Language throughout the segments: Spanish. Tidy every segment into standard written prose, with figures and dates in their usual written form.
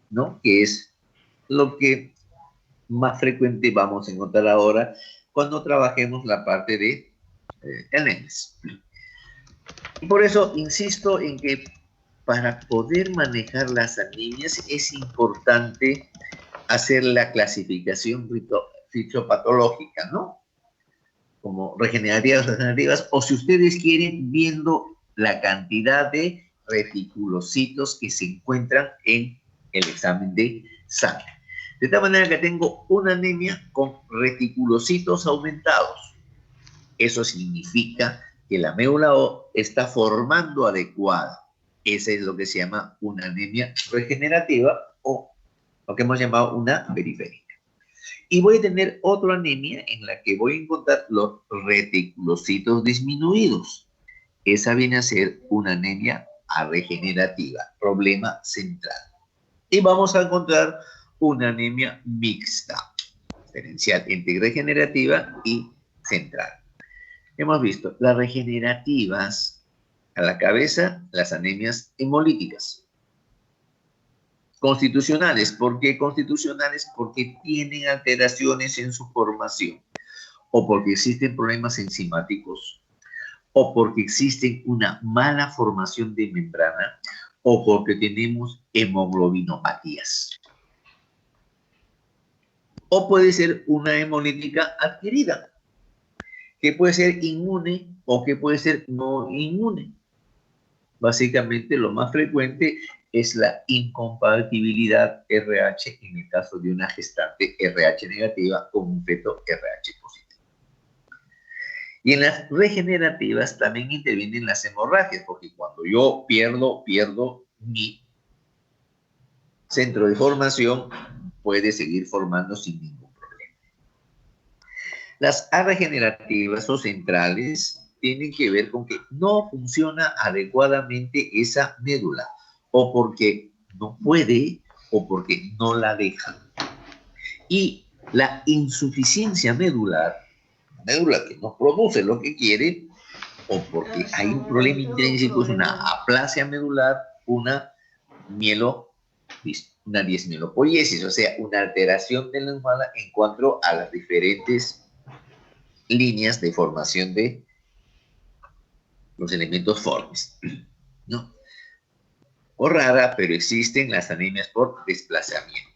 ¿no? Que es lo que más frecuente vamos a encontrar ahora cuando trabajemos la parte de anemias. Y por eso insisto en que para poder manejar las anemias es importante hacer la clasificación fisiopatológica, ¿no? Como regenerativas, o si ustedes quieren, viendo la cantidad de reticulocitos que se encuentran en el examen de sangre. De tal manera que tengo una anemia con reticulocitos aumentados. Eso significa que la médula O está formando adecuada. Esa es lo que se llama una anemia regenerativa o lo que hemos llamado una periférica. Y voy a tener otra anemia en la que voy a encontrar los reticulocitos disminuidos. Esa viene a ser una anemia regenerativa, problema central. Y vamos a encontrar una anemia mixta, diferencial entre regenerativa y central. Hemos visto las regenerativas a la cabeza, las anemias hemolíticas. Constitucionales, ¿por qué constitucionales? Porque tienen alteraciones en su formación, o porque existen problemas enzimáticos, o porque existe una mala formación de membrana, o porque tenemos hemoglobinopatías. O puede ser una hemolítica adquirida, que puede ser inmune o que puede ser no inmune. Básicamente lo más frecuente es la incompatibilidad RH en el caso de una gestante RH negativa con un feto RH positivo. Y en las regenerativas también intervienen las hemorragias, porque cuando yo pierdo mi centro de formación, puede seguir formando sin ningún problema. Las regenerativas o centrales tienen que ver con que no funciona adecuadamente esa médula, o porque no puede, o porque no la dejan. Y la insuficiencia medular, médula que no produce lo que quiere, o porque hay un problema intrínseco, es una aplasia medular, una dismielopoiesis, o sea, una alteración de la humana en cuanto a las diferentes líneas de formación de los elementos formes, ¿no? O rara, pero existen las anemias por desplazamiento.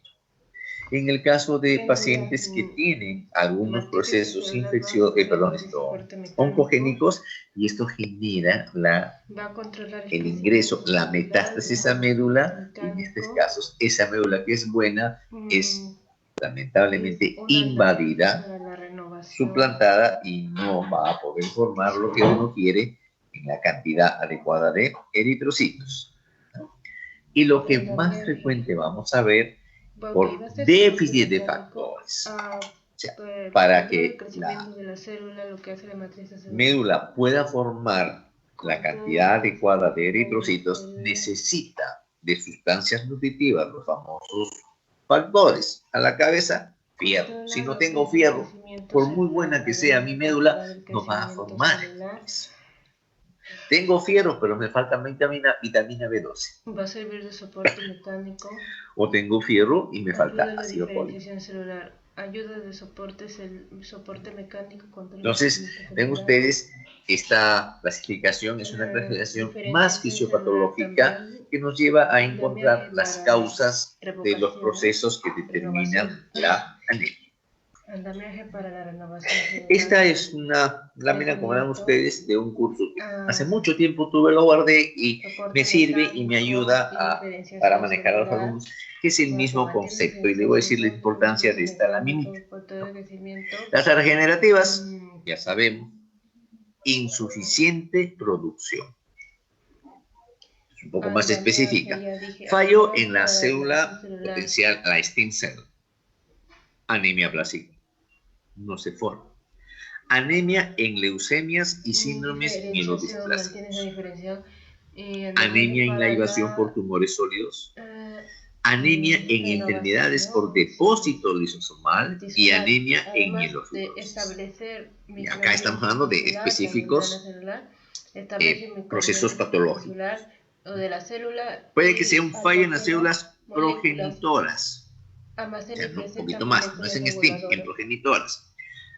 En el caso de pacientes que tienen algunos procesos oncogénicos, y esto genera el ingreso, la metástasis a médula, en estos casos, esa médula que es buena es lamentablemente invadida, suplantada y no va a poder formar lo que uno quiere en la cantidad adecuada de eritrocitos. Y lo que más frecuente vamos a ver por déficit de factores. O sea, para que la médula pueda formar la cantidad adecuada de eritrocitos, necesita de sustancias nutritivas, los famosos factores. A la cabeza, fierro. Si no tengo fierro, por muy buena que sea mi médula, no va a formar eso. Tengo fierro, pero me falta vitamina B12. Va a servir de soporte mecánico. O tengo fierro y me falta ácido fólico. Ayuda de soporte mecánico. Entonces, ven ustedes, esta clasificación es una clasificación más fisiopatológica que nos lleva a encontrar las causas de los procesos que determinan la anemia. Andamiaje para la renovación celular. Esta es una lámina, como verán ustedes, de un curso que hace mucho tiempo tuve, lo guardé y me sirve y me ayuda para manejar a los alumnos, que es el mismo concepto. Y le voy a decir la importancia de esta laminita, ¿no? Las regenerativas, ya sabemos, insuficiente producción. Es un poco más específica. Fallo en la célula potencial, la stem cell. Anemia plasmática. No se forma. Anemia en leucemias y síndromes mielodisplásicos. Anemia en la invasión por tumores sólidos. Anemia en enfermedades por depósito lisosomal y anemia en mielofibrosis. Y acá estamos hablando de específicos procesos patológicos. Puede que sea un fallo en las células progenitoras. almacena y Un presenta poquito más, no es en STEAM, en reguladoras. progenitoras.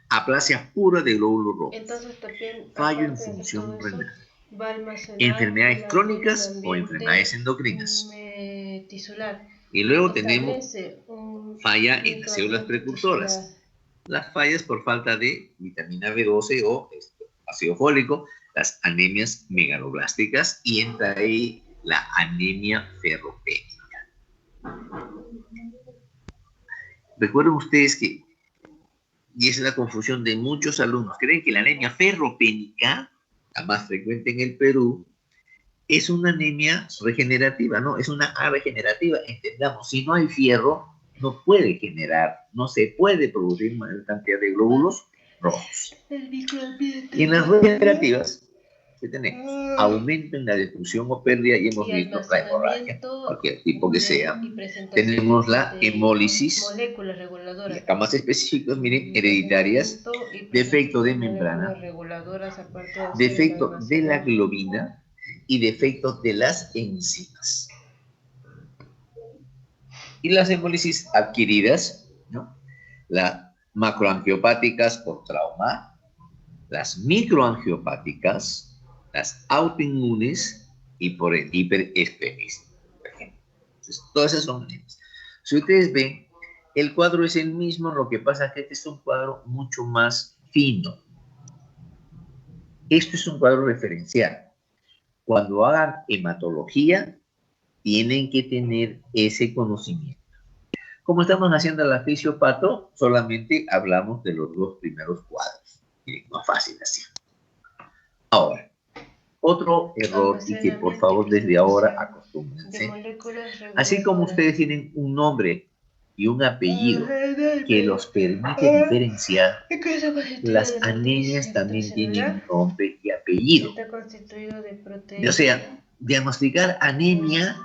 Aplasia pura de glóbulos rojos. Entonces también, Fallo en aparte de hacer todo función eso, renal. va a almacenar Enfermedades un crónicas o ambiente enfermedades endócrinas. tisular. Y luego tenemos Establece un falla en las células microambiente precursoras. tisular. Las fallas por falta de vitamina B12 o ácido fólico, las anemias megaloblásticas y entra ahí la anemia ferropénica. Recuerden ustedes que, y esa es la confusión de muchos alumnos, creen que la anemia ferropénica, la más frecuente en el Perú, es una anemia regenerativa, ¿no? Es una A regenerativa. Entendamos, si no hay fierro, no puede generar, no se puede producir mayor cantidad de glóbulos rojos. Y en las regenerativas, ¿qué tenemos? Aumento en la destrucción o pérdida, y hemos visto la hemorragia, cualquier tipo que sea. Tenemos la hemólisis, moléculas y reguladoras. acá más específicos, miren, hereditarias, defecto de membrana, defecto de la globina y defecto de las enzimas. Y las hemólisis adquiridas, ¿no? Las macroangiopáticas por trauma, las microangiopáticas, las autoinmunes y por el hiperesplenicismo. Entonces, todas esas son anemias. Si ustedes ven, el cuadro es el mismo, lo que pasa es que este es un cuadro mucho más fino. Esto es un cuadro referencial. Cuando hagan hematología, tienen que tener ese conocimiento. Como estamos haciendo la fisiopato, solamente hablamos de los dos primeros cuadros. Miren, más fácil así. Ahora, otro error, y que por favor desde ahora acostúmbrense. Así como ustedes tienen un nombre y un apellido que los permite diferenciar, las anemias también tienen nombre y apellido. Está constituido de proteínas. O sea, diagnosticar anemia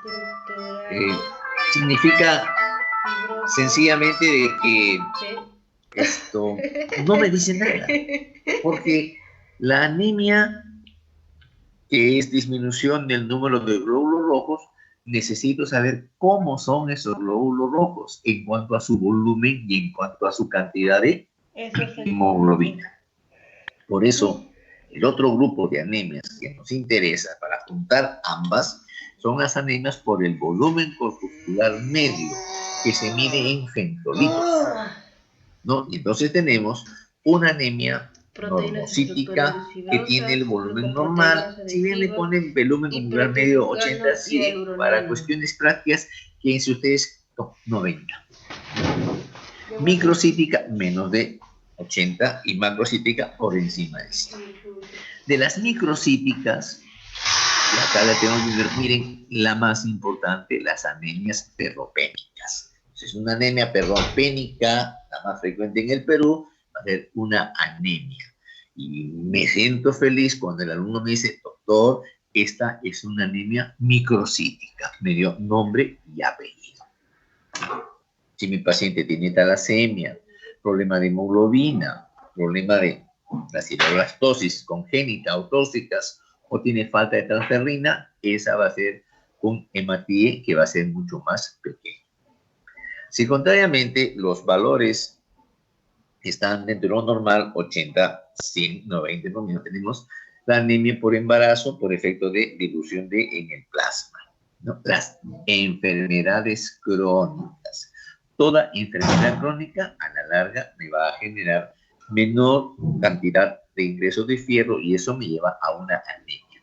significa sencillamente de que esto no me dice nada, porque la anemia, que es disminución del número de glóbulos rojos, necesito saber cómo son esos glóbulos rojos en cuanto a su volumen y en cuanto a su cantidad de hemoglobina. Por eso, el otro grupo de anemias que nos interesa para juntar ambas son las anemias por el volumen corpuscular medio, que se mide en femtolitos, ¿no? Y entonces tenemos una anemia normocítica que tiene el volumen normal, si bien le ponen volumen muscular medio 80-100, para cuestiones prácticas, quédense ustedes 90. Microcítica menos de 80 y macrocítica por encima de 100. De las microcíticas, y acá la tengo que ver, miren, la más importante, las anemias ferropénicas. Entonces, una anemia ferropénica, la más frecuente en el Perú, va a ser una anemia. Y me siento feliz cuando el alumno me dice, doctor, esta es una anemia microcítica. Me dio nombre y apellido. Si mi paciente tiene talasemia, problema de hemoglobina, problema de la sideroblastosis congénita o tóxicas, o tiene falta de transferrina, esa va a ser un hematíe que va a ser mucho más pequeño. Si contrariamente los valores están dentro de lo normal, 80, 100, 90, no tenemos la anemia por embarazo por efecto de dilución en el plasma, ¿no? Las enfermedades crónicas. Toda enfermedad crónica a la larga me va a generar menor cantidad de ingresos de fierro y eso me lleva a una anemia.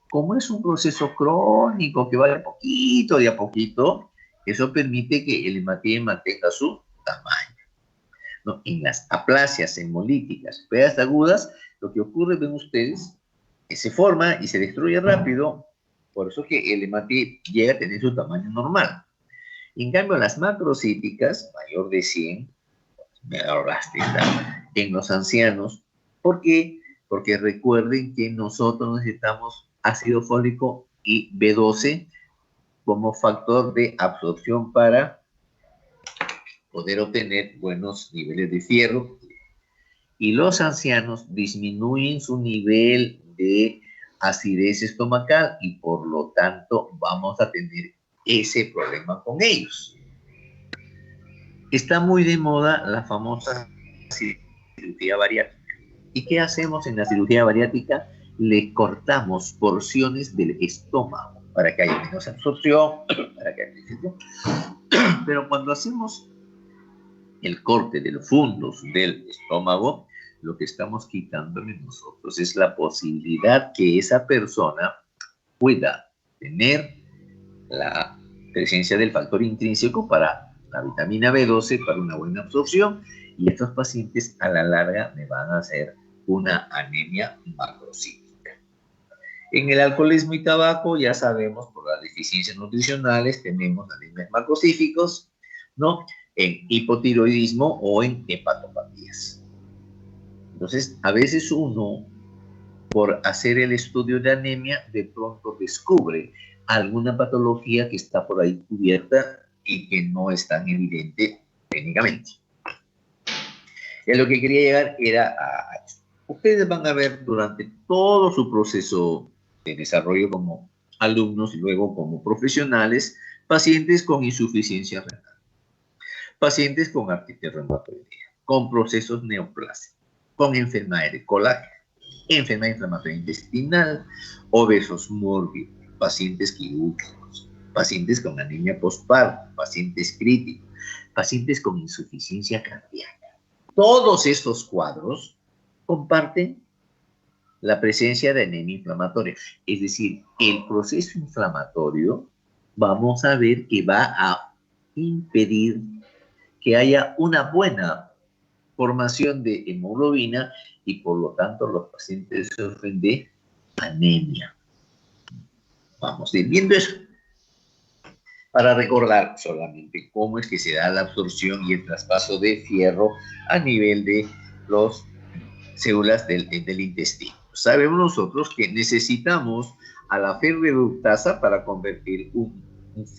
Como es un proceso crónico que va de a poquito, eso permite que el hematíe mantenga su tamaño, ¿no? En las aplasias hemolíticas, pedas agudas, lo que ocurre, ven ustedes, que se forma y se destruye rápido, por eso que el hematíe llega a tener su tamaño normal. En cambio, las macrocíticas, mayor de 100, megablástica, en los ancianos, ¿por qué? Porque recuerden que nosotros necesitamos ácido fólico y B12 como factor de absorción para poder obtener buenos niveles de fierro. Y los ancianos disminuyen su nivel de acidez estomacal y por lo tanto vamos a tener ese problema con ellos. Está muy de moda la famosa cirugía bariátrica. ¿Y qué hacemos en la cirugía bariátrica? Le cortamos porciones del estómago para que haya menos absorción, para que haya digestión. Pero cuando hacemos el corte de los fondos del estómago, lo que estamos quitándole nosotros es la posibilidad que esa persona pueda tener la presencia del factor intrínseco para la vitamina B12, para una buena absorción, y estos pacientes a la larga me van a hacer una anemia macrocíclica. En el alcoholismo y tabaco, ya sabemos, por las deficiencias nutricionales, tenemos anemias macrocíficos, ¿no? En hipotiroidismo o en hepatopatías. Entonces, a veces uno, por hacer el estudio de anemia, de pronto descubre alguna patología que está por ahí cubierta y que no es tan evidente técnicamente. Y lo que quería llegar era a esto. Ustedes van a ver durante todo su proceso de desarrollo como alumnos y luego como profesionales, pacientes con insuficiencia renal, pacientes con artritis reumatoidea, con procesos neoplásicos, con enfermedad de colágeno, enfermedad inflamatoria intestinal, obesos mórbidos, pacientes quirúrgicos, pacientes con anemia postparto, pacientes críticos, pacientes con insuficiencia cardíaca. Todos estos cuadros comparten la presencia de anemia inflamatoria. Es decir, el proceso inflamatorio, vamos a ver que va a impedir que haya una buena formación de hemoglobina y por lo tanto los pacientes sufren de anemia. Vamos a ir viendo eso para recordar solamente cómo es que se da la absorción y el traspaso de fierro a nivel de las células del intestino. Sabemos nosotros que necesitamos a la ferroreductasa para convertir un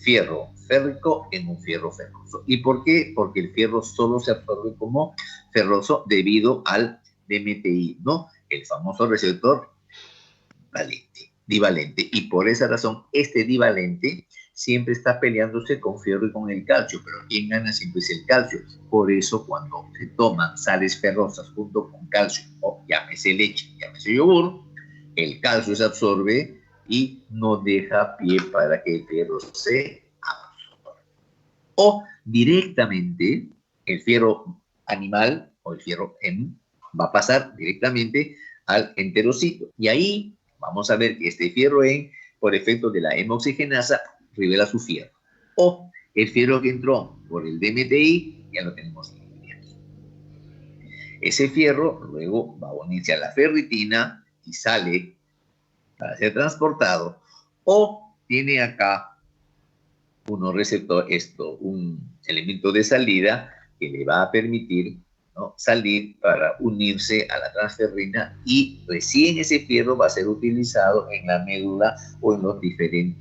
fierro férrico en un fierro ferroso. ¿Y por qué? Porque el fierro solo se absorbe como ferroso debido al DMTI, ¿no? El famoso receptor divalente. Y por esa razón, este divalente siempre está peleándose con fierro y con el calcio, pero quien gana siempre es el calcio. Por eso cuando se toman sales ferrosas junto con calcio, o llámese leche, llámese yogur, el calcio se absorbe y no deja pie para que el fierro se absorba. O directamente el fierro animal o el fierro hemo va a pasar directamente al enterocito. Y ahí vamos a ver que este fierro en, por efecto de la hemoxigenasa, revela su fierro. O el fierro que entró por el DMTI, ya lo tenemos aquí. Ese fierro luego va a unirse a la ferritina y sale para ser transportado. O tiene acá un elemento de salida que le va a permitir, ¿no?, salir para unirse a la transferrina y recién ese fierro va a ser utilizado en la médula o en los diferentes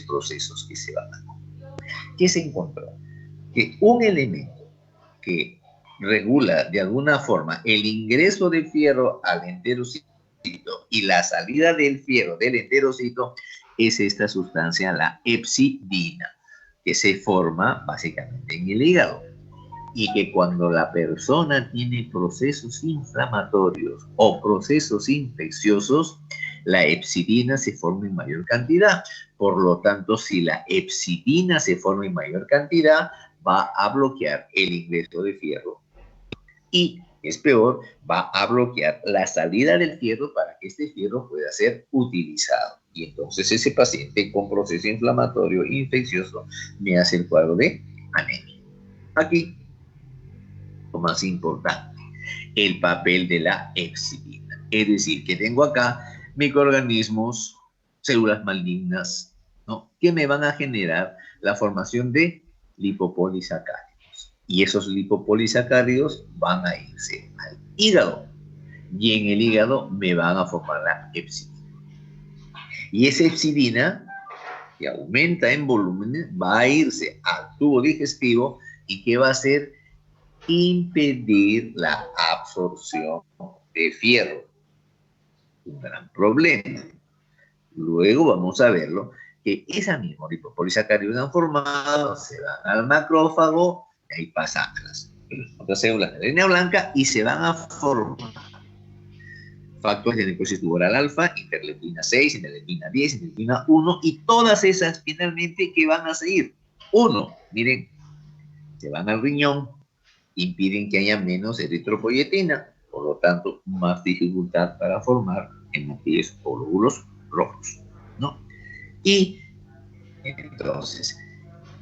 procesos que se van a dar. ¿Qué se encontró? Que un elemento que regula de alguna forma el ingreso del fierro al enterocito y la salida del fierro del enterocito es esta sustancia, la hepcidina, que se forma básicamente en el hígado. Y que cuando la persona tiene procesos inflamatorios o procesos infecciosos, la hepcidina se forma en mayor cantidad. Por lo tanto, si la hepcidina se forma en mayor cantidad, va a bloquear el ingreso de fierro. Y, es peor, va a bloquear la salida del fierro para que este fierro pueda ser utilizado. Y entonces ese paciente con proceso inflamatorio infeccioso me hace el cuadro de anemia. Aquí lo más importante, el papel de la hepcidina. Es decir, que tengo acá microorganismos, células malignas, ¿no?, que me van a generar la formación de lipopolisacáridos. Y esos lipopolisacáridos van a irse al hígado. Y en el hígado me van a formar la hepcidina. Y esa hepcidina, que aumenta en volumen, va a irse al tubo digestivo y ¿qué va a hacer? Impedir la absorción de fierro. Un gran problema. Luego vamos a verlo, que esa misma lipopolisacáridos han formado, se van al macrófago, y ahí pasan a las otras células de la línea blanca y se van a formar factores de necrosis tumoral alfa, interleuquina 6, interleuquina 10, interleuquina 1, y todas esas finalmente, ¿qué van a seguir? Uno, miren, se van al riñón, impiden que haya menos eritropoyetina, por lo tanto, más dificultad para formar hematíes o glóbulos rojos, ¿no? Y entonces,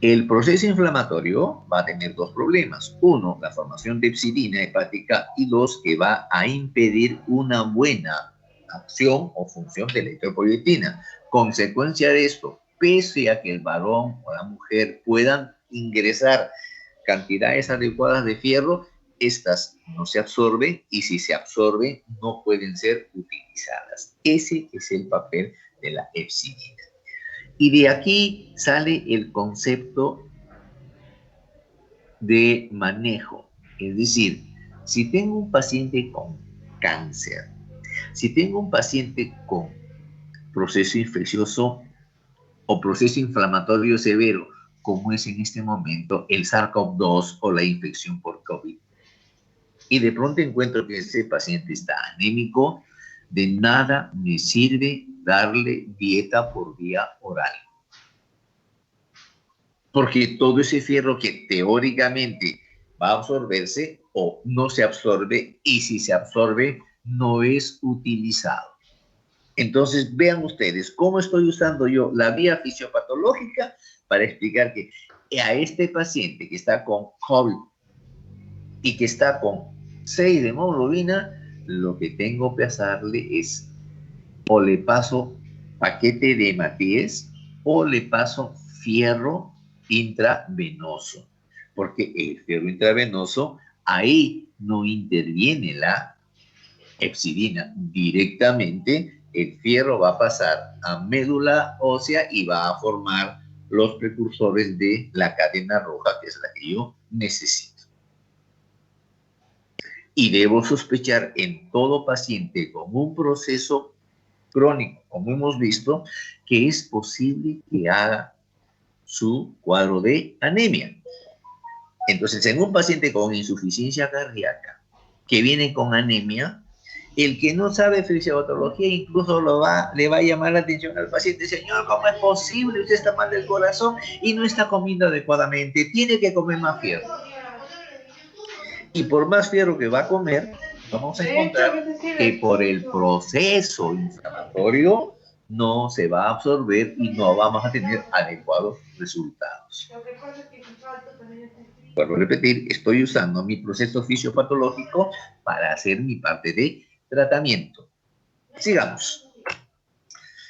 el proceso inflamatorio va a tener dos problemas. Uno, la formación de hepcidina hepática, y dos, que va a impedir una buena acción o función de la eritropoyetina. Consecuencia de esto, pese a que el varón o la mujer puedan ingresar cantidades adecuadas de fierro, estas no se absorben, y si se absorben no pueden ser utilizadas. Ese es el papel de la hepcidina. Y de aquí sale el concepto de manejo. Es decir, si tengo un paciente con cáncer, si tengo un paciente con proceso infeccioso o proceso inflamatorio severo, como es en este momento el SARS-CoV-2 o la infección por COVID, y de pronto encuentro que ese paciente está anémico, de nada me sirve darle dieta por vía oral. Porque todo ese fierro que teóricamente va a absorberse o no se absorbe, y si se absorbe no es utilizado. Entonces vean ustedes cómo estoy usando yo la vía fisiopatológica para explicar que a este paciente que está con COVID y que está con 6 de hemoglobina, lo que tengo que pasarle es, o le paso paquete de hematíes o le paso fierro intravenoso, porque el fierro intravenoso, ahí no interviene la hepcidina directamente. El fierro va a pasar a médula ósea y va a formar los precursores de la cadena roja, que es la que yo necesito. Y debo sospechar en todo paciente con un proceso crónico, como hemos visto, que es posible que haga su cuadro de anemia. Entonces, en un paciente con insuficiencia cardíaca que viene con anemia, el que no sabe fisiopatología incluso le va a llamar la atención al paciente. Señor, ¿cómo es posible? Usted está mal del corazón y no está comiendo adecuadamente. Tiene que comer más fierro. Y por más fierro que va a comer, vamos a encontrar que por el proceso inflamatorio no se va a absorber y no vamos a tener adecuados resultados. Vuelvo a repetir, estoy usando mi proceso fisiopatológico para hacer mi parte de tratamiento. Sigamos.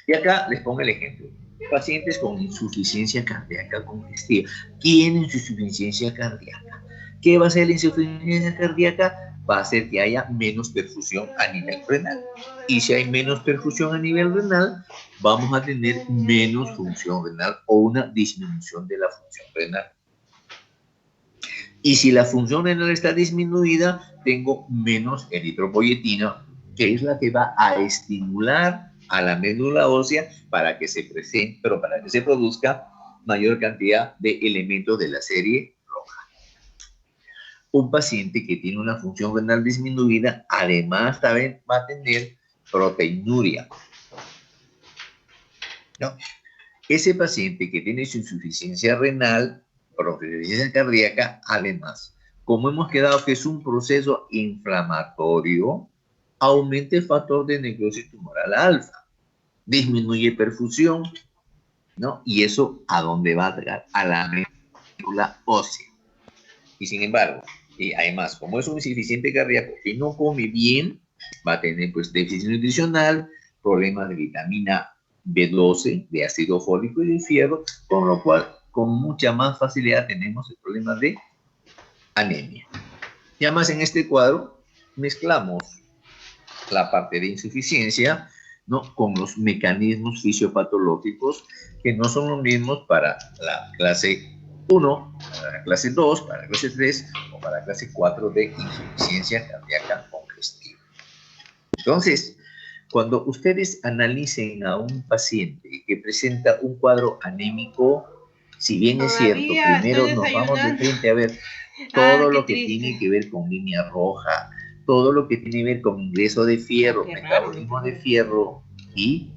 Y acá les pongo el ejemplo. Pacientes con insuficiencia cardíaca congestiva. ¿Tienen insuficiencia cardíaca? ¿Qué va a hacer la insuficiencia cardíaca? Va a hacer que haya menos perfusión a nivel renal. Y si hay menos perfusión a nivel renal, vamos a tener menos función renal o una disminución de la función renal. Y si la función renal está disminuida, tengo menos eritropoyetina, que es la que va a estimular a la médula ósea para que se presente, pero para que se produzca mayor cantidad de elementos de la serie roja. Un paciente que tiene una función renal disminuida, además también va a tener proteinuria, ¿no? Ese paciente que tiene insuficiencia renal, insuficiencia cardíaca, además, como hemos quedado que es un proceso inflamatorio, aumenta el factor de necrosis tumoral alfa, disminuye perfusión, ¿no? Y eso, ¿a dónde va a llegar? A la médula ósea. Y sin embargo, además, como es un insuficiente cardíaco que no come bien, va a tener pues déficit nutricional, problemas de vitamina B12, de ácido fólico y de fierro, con lo cual con mucha más facilidad tenemos el problema de anemia. Y además en este cuadro mezclamos la parte de insuficiencia, ¿no?, con los mecanismos fisiopatológicos que no son los mismos para la clase 1, para la clase 2, para la clase 3 o para la clase 4 de insuficiencia cardíaca congestiva. Entonces, Cuando ustedes analicen a un paciente que presenta un cuadro anémico, si bien es cierto, Todavía primero estoy nos vamos de desayunando. frente a ver Ah, todo qué lo que tiene triste. que ver con línea roja, todo lo que tiene que ver con ingreso de Ah, fierro, qué raro lo que metabolismo de veo. fierro y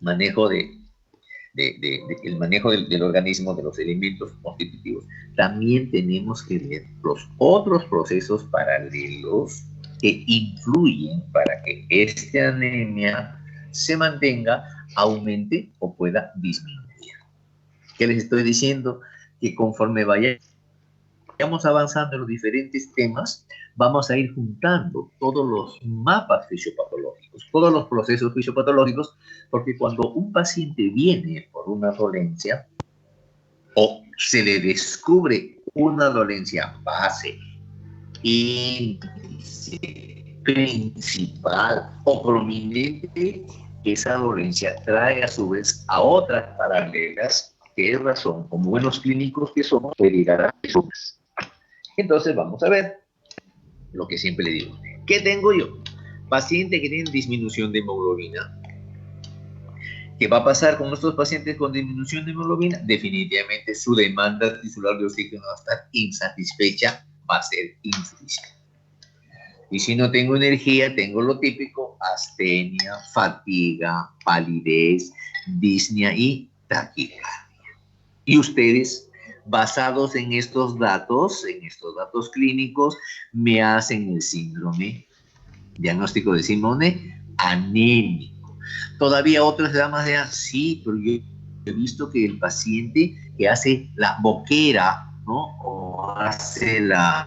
manejo el manejo del organismo, de los elementos constitutivos. También tenemos que ver los otros procesos paralelos que influyen para que esta anemia se mantenga, aumente o pueda disminuir. ¿Qué les estoy diciendo? Que conforme vayamos avanzando en los diferentes temas, vamos a ir juntando todos los mapas fisiopatológicos, todos los procesos fisiopatológicos, porque cuando un paciente viene por una dolencia o se le descubre una dolencia base, índice, principal o prominente, esa dolencia trae a su vez a otras paralelas, que es razón, como buenos clínicos que somos, de llegar a personas. Entonces vamos a ver lo que siempre le digo. ¿Qué tengo yo? Paciente que tiene disminución de hemoglobina. ¿Qué va a pasar con estos pacientes con disminución de hemoglobina? Definitivamente su demanda tisular de oxígeno va a estar insatisfecha, va a ser insuficiente. Y si no tengo energía, tengo lo típico: astenia, fatiga, palidez, disnea y taquicardia. Y ustedes, basados en estos datos clínicos, me hacen el síndrome, diagnóstico de síndrome anémico. Todavía otros se dan más de, sí, pero yo he visto que el paciente que hace la boquera, ¿no? O hace la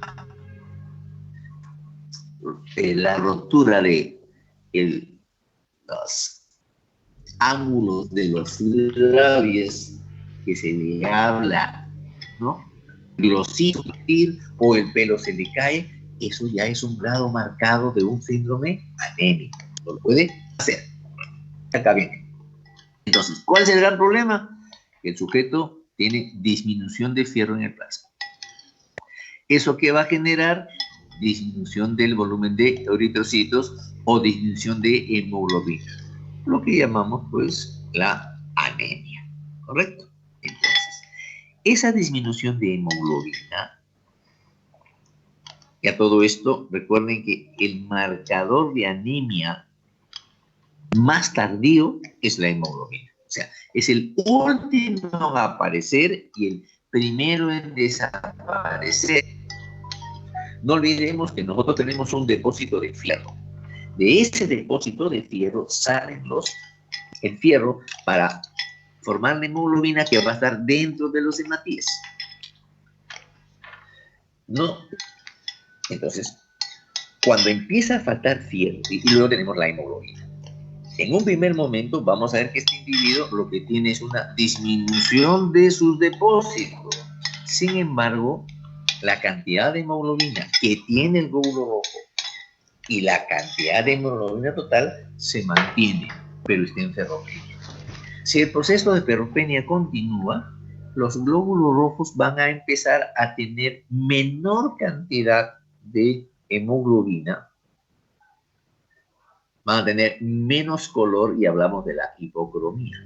rotura de los ángulos de los labios, que se le habla, ¿no? Glosito, o el pelo se le cae, eso ya es un grado marcado de un síndrome anémico. Lo puede hacer. Acá viene. Entonces, ¿cuál es el gran problema? El sujeto tiene disminución de fierro en el plasma. ¿Eso qué va a generar? Disminución del volumen de eritrocitos o disminución de hemoglobina. Lo que llamamos, pues, la anemia. ¿Correcto? Entonces, esa disminución de hemoglobina, y a todo esto, recuerden que el marcador de anemia más tardío es la hemoglobina. O sea, es el último en aparecer y el primero en desaparecer. No olvidemos que nosotros tenemos un depósito de fierro. De ese depósito de fierro salen el fierro para formar la hemoglobina que va a estar dentro de los hematíes. ¿No? Entonces, cuando empieza a faltar fierro, y luego tenemos la hemoglobina, en un primer momento vamos a ver que este individuo lo que tiene es una disminución de sus depósitos. Sin embargo, la cantidad de hemoglobina que tiene el glóbulo rojo y la cantidad de hemoglobina total se mantiene, pero está en ferropenia. Si el proceso de ferropenia continúa, los glóbulos rojos van a empezar a tener menor cantidad de hemoglobina, van a tener menos color y hablamos de la hipocromía.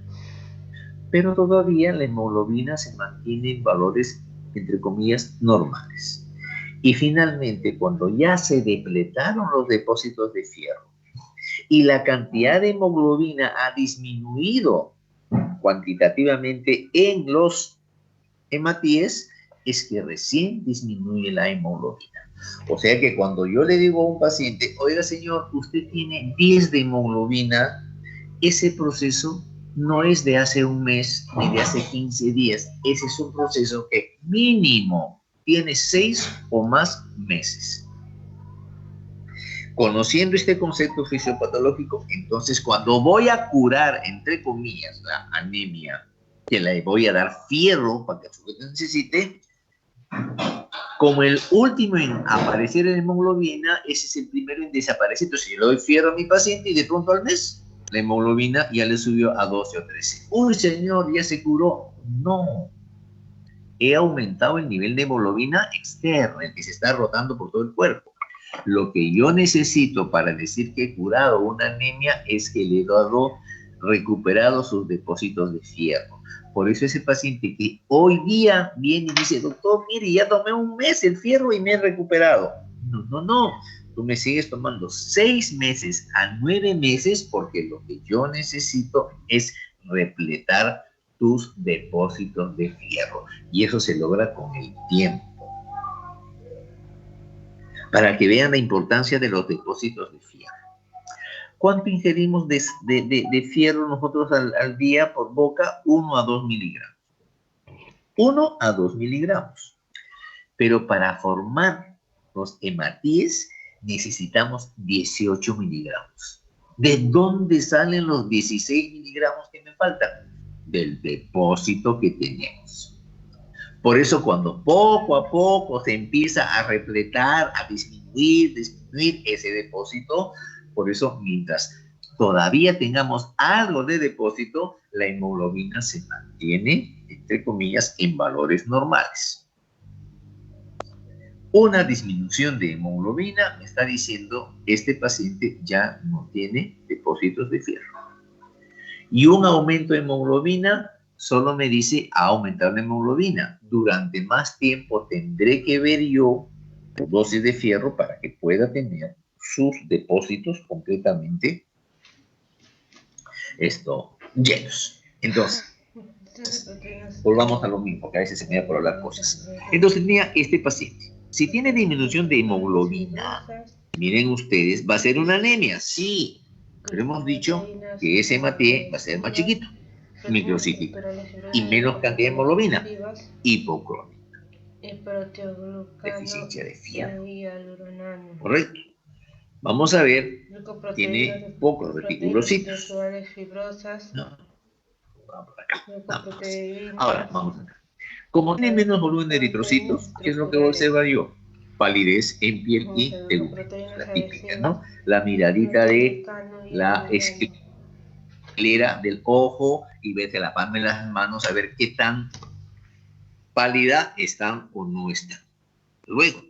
Pero todavía la hemoglobina se mantiene en valores, entre comillas, normales. Y finalmente, cuando ya se depletaron los depósitos de fierro y la cantidad de hemoglobina ha disminuido cuantitativamente en los hematíes, es que recién disminuye la hemoglobina. O sea que cuando yo le digo a un paciente, oiga señor, usted tiene 10 de hemoglobina, ese proceso no es de hace un mes ni de hace 15 días. Ese es un proceso que mínimo tiene 6 o más meses. Conociendo este concepto fisiopatológico, entonces cuando voy a curar, entre comillas, la anemia, que le voy a dar fierro para que el sujeto necesite, como el último en aparecer en hemoglobina, ese es el primero en desaparecer. Entonces yo le doy fierro a mi paciente y de pronto al mes la hemoglobina ya le subió a 12 o 13. Uy, señor, ya se curó. No. He aumentado el nivel de hemoglobina externa, el que se está rotando por todo el cuerpo. Lo que yo necesito para decir que he curado una anemia es que le he dado recuperado sus depósitos de fierro. Por eso ese paciente que hoy día viene y dice, doctor, mire, ya tomé un mes el fierro y me he recuperado. No, no, no. Tú me sigues tomando 6 meses a 9 meses porque lo que yo necesito es repletar tus depósitos de fierro. Y eso se logra con el tiempo. Para que vean la importancia de los depósitos de fierro. ¿Cuánto ingerimos de fierro nosotros al día por boca? 1 a 2 miligramos. 1 a 2 miligramos. Pero para formar los hematíes necesitamos 18 miligramos. ¿De dónde salen los 16 miligramos que me faltan? Del depósito que tenemos. Por eso cuando poco a poco se empieza a repletar, a disminuir ese depósito, por eso mientras todavía tengamos algo de depósito, la hemoglobina se mantiene, entre comillas, en valores normales. Una disminución de hemoglobina me está diciendo este paciente ya no tiene depósitos de fierro. Y un aumento de hemoglobina solo me dice ha aumentado la hemoglobina. Durante más tiempo tendré que ver yo dosis de fierro para que pueda tener sus depósitos completamente llenos. Entonces, volvamos a lo mismo, que a veces se me da por hablar cosas. Entonces tenía este paciente. Si tiene disminución de hemoglobina, miren ustedes, va a ser una anemia, sí, pero hemos dicho que ese hematía va a ser más chiquito, microcíclico, y menos cantidad de hemoglobina, hipocrónica, deficiencia de fierro. Correcto. Vamos a ver, tiene pocos reticulocitos. No, vamos acá. Vamos. Ahora, vamos acá. Como tiene menos volumen de eritrocitos, ¿qué es lo que voy a observar yo? Palidez en piel y tegumento, la típica, ¿no? La miradita de la esclera del ojo y vete la palma de las manos a ver qué tan pálida están o no están. Luego,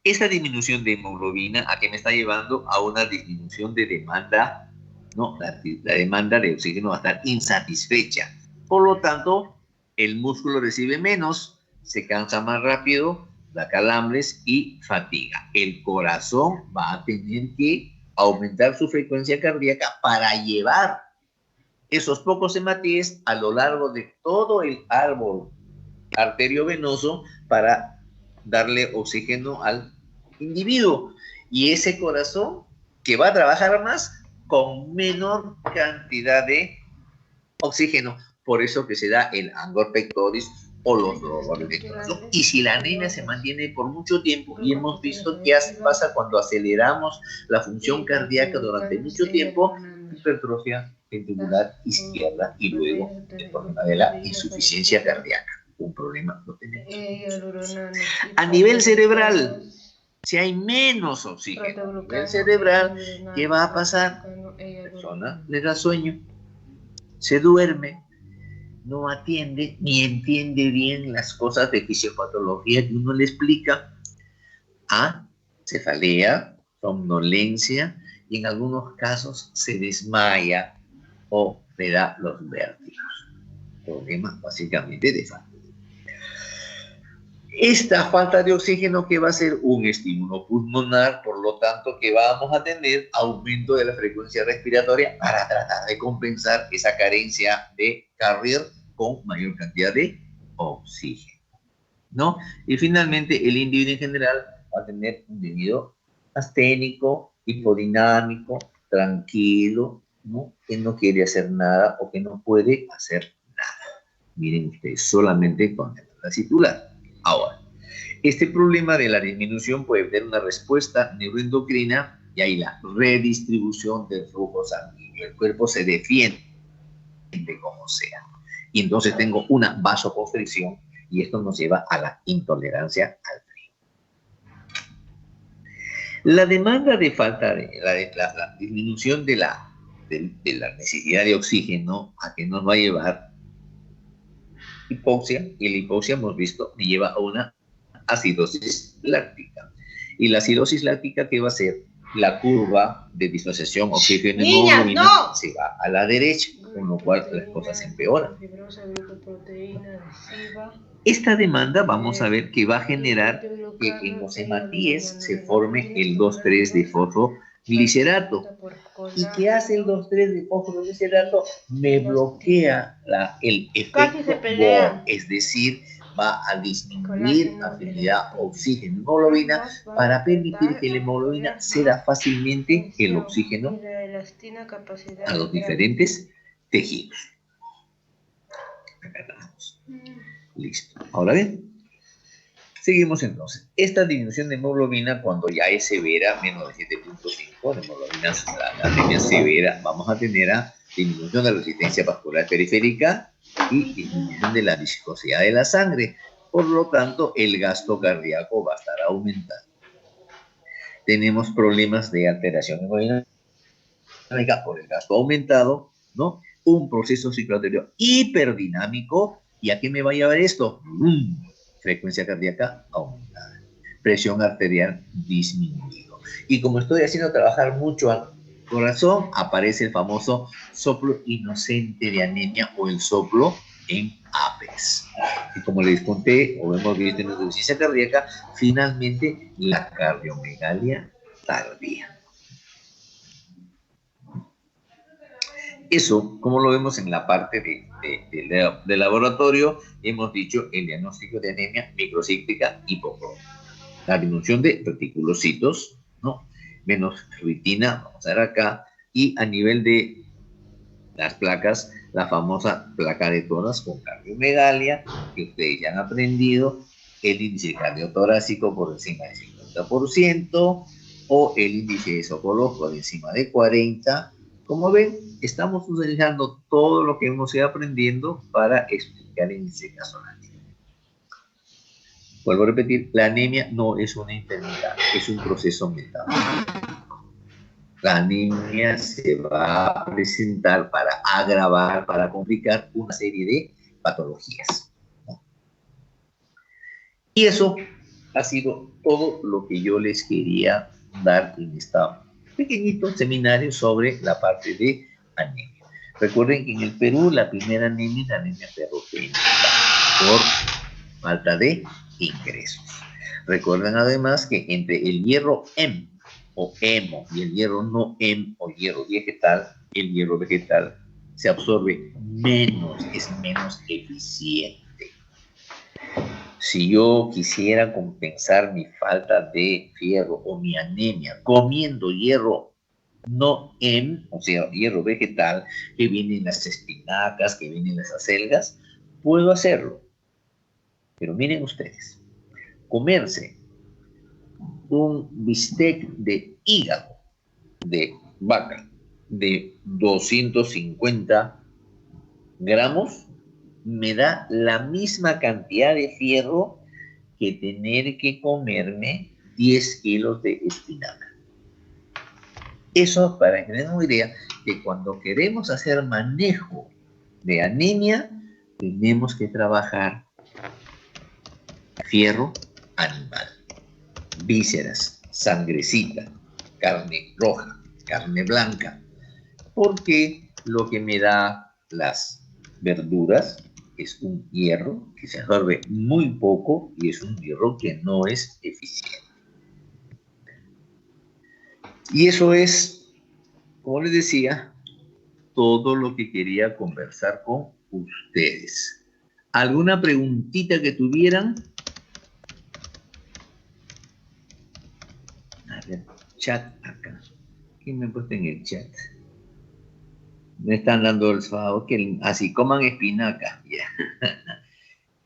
esta disminución de hemoglobina, ¿a qué me está llevando? A una disminución de demanda, ¿no? La demanda de oxígeno va a estar insatisfecha. Por lo tanto, el músculo recibe menos, se cansa más rápido, da calambres y fatiga. El corazón va a tener que aumentar su frecuencia cardíaca para llevar esos pocos hematíes a lo largo de todo el árbol arteriovenoso para darle oxígeno al individuo. Y ese corazón que va a trabajar más con menor cantidad de oxígeno. Por eso que se da el angor pectoris o los dolores de corazón. Y si la anemia se mantiene por mucho tiempo, y hemos visto qué pasa cuando aceleramos la función cardíaca durante mucho tiempo, hipertrofia ventricular izquierda y luego el problema de la insuficiencia cardíaca. Un problema lo tenemos. A nivel cerebral, si hay menos oxígeno a nivel cerebral, ¿qué va a pasar? La persona le da sueño, se duerme, no atiende ni entiende bien las cosas de fisiopatología que uno le explica. Cefalea, somnolencia y en algunos casos se desmaya o le da los vértigos. Problema básicamente de falta. Esta falta de oxígeno que va a ser un estímulo pulmonar, por lo tanto que vamos a tener aumento de la frecuencia respiratoria para tratar de compensar esa carencia de carrier con mayor cantidad de oxígeno, ¿no? Y finalmente el individuo en general va a tener un individuo asténico, hipodinámico, tranquilo, ¿no? Que no quiere hacer nada o que no puede hacer nada. Miren ustedes, solamente con la titular. Ahora, este problema de la disminución puede tener una respuesta neuroendocrina y ahí la redistribución del flujo sanguíneo. El cuerpo se defiende como sea. Y entonces tengo una vasoconstricción y esto nos lleva a la intolerancia al frío. La demanda de falta de la disminución de la necesidad de oxígeno, ¿a qué nos va a llevar? Hipoxia, y la hipoxia hemos visto me lleva a una acidosis láctica. Y la acidosis láctica, ¿qué va a ser? La curva de disociación oxígeno-hemoglobina no. Se va a la derecha, con lo cual las cosas empeoran. Esta demanda vamos a ver que va a generar que en los hematíes se forme el 2,3-difosfoglicerato. ¿Y qué hace el 2,3-difosfoglicerato? Me bloquea el efecto Bohr, es decir, va a disminuir la afinidad oxígeno-hemoglobina para permitir que la hemoglobina ceda fácilmente el oxígeno a los diferentes tejidos. Acá estamos. Listo. Ahora bien, seguimos entonces. Esta disminución de hemoglobina, cuando ya es severa, menos de 7,5, de hemoglobina, la anemia severa, vamos a tener a disminución de la resistencia vascular periférica y disminución de la viscosidad de la sangre. Por lo tanto, el gasto cardíaco va a estar aumentando. Tenemos problemas de alteración hemodinámica por el gasto aumentado, ¿no? Un proceso circulatorio hiperdinámico. ¿Y a qué me va a llevar esto? Frecuencia cardíaca aumentada, presión arterial disminuido. Y como estoy haciendo trabajar mucho al corazón, aparece el famoso soplo inocente de anemia o el soplo en APES. Y como les conté, o hemos visto en la insuficiencia cardíaca, finalmente la cardiomegalia tardía. Eso, como lo vemos en la parte de laboratorio, hemos dicho el diagnóstico de anemia microcíclica hipocrónica. La disminución de reticulocitos, ¿no? Menos ferritina, vamos a ver acá, y a nivel de las placas, la famosa placa de toras con cardiomegalia, que ustedes ya han aprendido, el índice cardiotorácico por encima del 50%, o el índice de Sokolov por encima de 40%. Como ven, estamos utilizando todo lo que hemos ido aprendiendo para explicar el índice gasoláctico. Vuelvo a repetir, la anemia no es una enfermedad, es un proceso metabólico. La anemia se va a presentar para agravar, para complicar una serie de patologías, ¿no? Y eso ha sido todo lo que yo les quería dar en este pequeñito seminario sobre la parte de anemia. Recuerden que en el Perú la primera anemia es la anemia ferropénica por falta de ingresos. Recuerden además que entre el hierro M o hemo y el hierro no M o hierro vegetal, el hierro vegetal se absorbe menos, es menos eficiente. Si yo quisiera compensar mi falta de fierro o mi anemia comiendo hierro no M, o sea, hierro vegetal, que viene en las espinacas, que viene en las acelgas, puedo hacerlo. Pero miren ustedes, comerse un bistec de hígado de vaca de 250 gramos me da la misma cantidad de fierro que tener que comerme 10 kilos de espinaca. Eso para que den una idea que cuando queremos hacer manejo de anemia, tenemos que trabajar fierro animal, vísceras, sangrecita, carne roja, carne blanca, porque lo que me da las verduras es un hierro que se absorbe muy poco y es un hierro que no es eficiente. Y eso es, como les decía, todo lo que quería conversar con ustedes. ¿Alguna preguntita que tuvieran? A ver, chat acá. ¿Quién me ha puesto en el chat? Me están dando el favor que así coman espinaca. Yeah.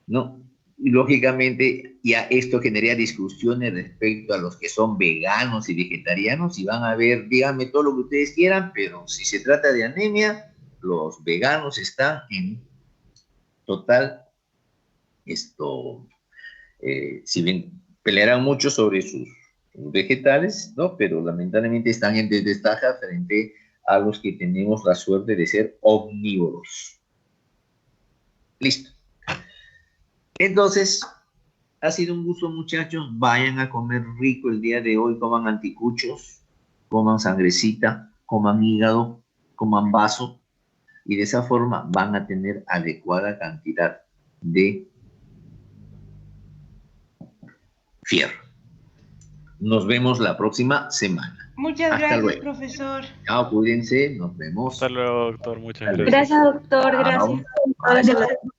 No, y lógicamente ya esto genera discusiones respecto a los que son veganos y vegetarianos y van a ver, díganme todo lo que ustedes quieran, pero si se trata de anemia, los veganos están en total si bien pelearán mucho sobre sus vegetales, ¿no? Pero lamentablemente están en desventaja frente a los que tenemos la suerte de ser omnívoros. Listo. Entonces, Ha sido un gusto, muchachos. Vayan a comer rico el día de hoy. Coman anticuchos, coman sangrecita, coman hígado, coman vaso. Y de esa forma van a tener adecuada cantidad de fierro. Nos vemos la próxima semana. Muchas Hasta gracias, luego. profesor. Chao, cuídense. Nos vemos. Hasta luego, doctor. Muchas Hasta luego. gracias. Gracias, doctor. Chao. Gracias. Bye.